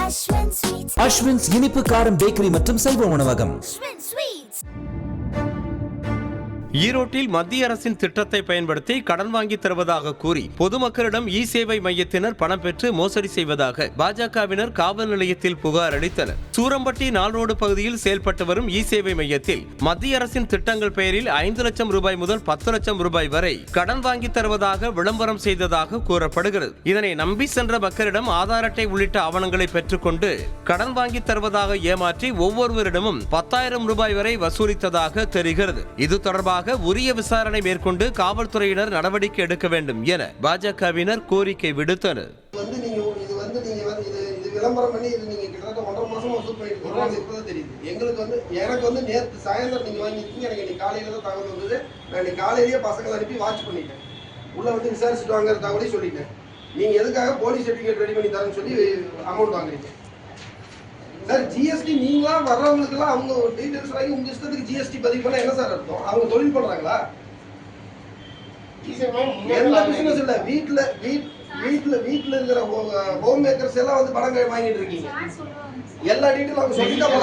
அஸ்வின்ஸ் இனிப்பு காரம் பேக்கரி மற்றும் செல்வ உணவகம். ஈரோட்டில் மத்திய அரசின் திட்டத்தை பயன்படுத்தி கடன் வாங்கி தருவதாக கூறி பொதுமக்களிடம் இ சேவை மையத்தினர் பணம் பெற்று மோசடி செய்வதாக பாஜகவினர் காவல் நிலையத்தில் புகார் அளித்தனர். சூரம்பட்டி நால்ரோடு பகுதியில் செயல்பட்டு வரும் இ சேவை மையத்தில் மத்திய அரசின் திட்டங்கள் பெயரில் 5 லட்சம் ரூபாய் முதல் 10 லட்சம் ரூபாய் வரை கடன் வாங்கி தருவதாக விளம்பரம் செய்ததாக கூறப்படுகிறது. இதனை நம்பி சென்ற மக்களிடம் ஆதார் அட்டை உள்ளிட்ட ஆவணங்களை பெற்றுக்கொண்டு கடன் வாங்கி தருவதாக ஏமாற்றி ஒவ்வொருவரிடமும் 10,000 ரூபாய் வரை வசூலித்ததாக தெரிகிறது. இது தொடர்பாக உரிய விசாரணை மேற்கொண்டு காவல்துறையினர் நடவடிக்கை எடுக்க வேண்டும் என பாஜகவினர் கோரிக்கை விடுத்தனர். விளம்பரம் பண்ணி இது நீங்க கிட்டத்தட்ட 1.5 மாசமா வசூல் பண்ணிட்டு இருக்கீங்க. இப்பதான் தெரியுது எங்களுக்கு எனக்கு நேற்று சாயந்தரம் நீங்க வாங்கிருக்கீங்க. எனக்கு இன்னைக்கு காலையில தான் தகவல் வந்தது. நான் இன்னைக்கு காலையிலேயே பசங்களை அனுப்பி வாட்ச் பண்ணிட்டேன். உள்ள வந்து விசாரிச்சுட்டு வாங்குற தகவலையும் சொல்லிட்டேன். நீங்க எதுக்காக போலீஸ் சர்டிஃபிகேட் ரெடி பண்ணி தரேன்னு சொல்லி அமௌண்ட் வாங்குறீங்க சார்? ஜிஎஸ்டி நீங்களா வர்றவங்களுக்கு எல்லாம் அவங்க டீடைல்ஸ் வாங்கி உங்க இஷ்டத்துக்கு ஜிஎஸ்டி பதிவு பண்ண என்ன சார் அர்த்தம்? அவங்க தொழில் பண்றாங்களா? எந்த பிசினஸ் இல்ல. வீட்டுல இருக்கிற ஹோம் மேக்கர்ஸ் எல்லாம் வந்து பணம் வாங்கிட்டு இருக்கீங்க. எல்லா டீடைலும் அவங்க சொல்லிதான்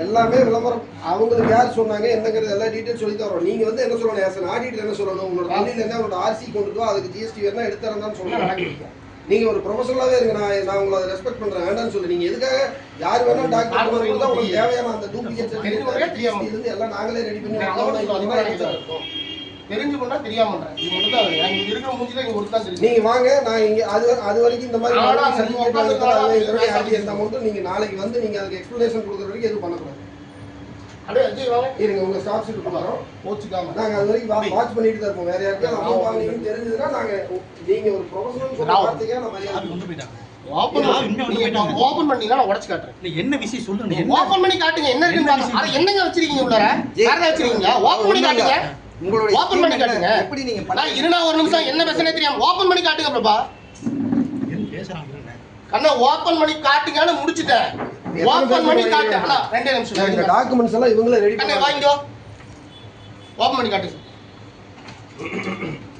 எல்லாமே விளம்பரம். அவங்களுக்கு யார் சொன்னாங்க என்னங்கிறது எல்லா டீடைல் சொல்லி தான் வரும். நீங்க வந்து என்ன சொல்லணும்? ஆடிட்டர் என்ன சொல்லணும்? உங்களோட தொழில் என்ன? உங்களோட ஆர்சி கொண்டு வா, அதுக்கு ஜிஎஸ்டி வேணா எடுத்துறேன்னு சொல்லணும். நீங்க ஒரு ப்ரொஃபஷனலாவே இருங்க. நான் உங்களை அதை ரெஸ்பெக்ட் பண்றேன், வேண்டாம்னு சொல்லி நீங்க எதுக்காக யார் வேணா டாக்டர் உங்களுக்கு தேவையான அந்த டூப்ளிகேட் சர்டிஃபிகேட் இருந்து எல்லாம் நாங்களே ரெடி பண்ணி தெரிஞ்சு கொண்டா தெரியாம நீங்க வாங்க. நான் இங்க அது வரைக்கும் இந்த மாதிரி நீங்க நாளைக்கு வந்து நீங்க அதுக்கு எக்ஸ்பிளனேஷன் கொடுக்குற வரைக்கும் எதுவும் பண்ணக்கூடாது. இருங்க, உங்க ஸ்டாஃப் சீட் கொடுக்குறோம். நாங்க அது வரைக்கும் வாட்ச் பண்ணிட்டு தான் இருப்போம். வேற யாருக்கும் அமௌண்ட் வாங்கினீங்கன்னு தெரிஞ்சதுன்னா நாங்க நீங்க ஒரு ப்ரொஃபஷனல் சொல்ற வார்த்தைக்கா நம்ம ஓபன் பண்ணீங்கன்னா நான் உடைச்சு காட்டுறேன். என்ன விஷயம் சொல்லுங்க. ஓபன் பண்ணி காட்டுங்க. என்ன இருக்குன்னு பாருங்க. அது என்னங்க வச்சிருக்கீங்க உள்ளார? வேற வச்சிருக்கீங்க. ஓபன் பண்ணி காட்டுங்க. ஓபன் பண்ணி காட்டுங்க. எப்படி நீங்க நான் இருனா ஒரு நிமிஷம் என்ன பேசனே தெரியாம ஓபன் பண்ணி காட்டுங்க பிரபா. என்ன பேசுறாங்க? கண்ணா ஓபன் பண்ணி காட்டுங்கன்னு முடிச்சிட்டேன். ஓபன் பண்ணி காட்டு. அண்ணா 2 நிமிஷம். இந்த டாக்குமெண்ட்ஸ் எல்லாம் இவங்களே ரெடி பண்ணி வாங்கிக்கோ. ஓபன் பண்ணி காட்டுங்க.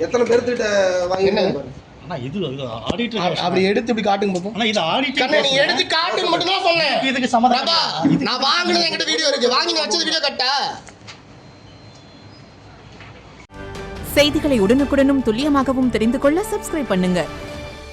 எத்தனை பேர்கிட்ட வாங்கினீங்க? அண்ணா இது ஆடிட்டர் அப்படி எடுத்து இப்படி காட்டுங்க பாப்போம். அண்ணா இது ஆடிட்டர். கண்ணா நீ எடுத்து காட்டுங்க மட்டும் தான் சொன்னேன். இதுக்கு சம்மதம். நான் வாங்குனது என்கிட்ட வீடியோ இருக்கு. வாங்கி வச்சது வீடியோ கட்டா. செய்திகளை உடனுக்குடனும் துல்லியமாகவும் தெரிந்து கொள்ள சப்ஸ்கிரைப் பண்ணுங்க.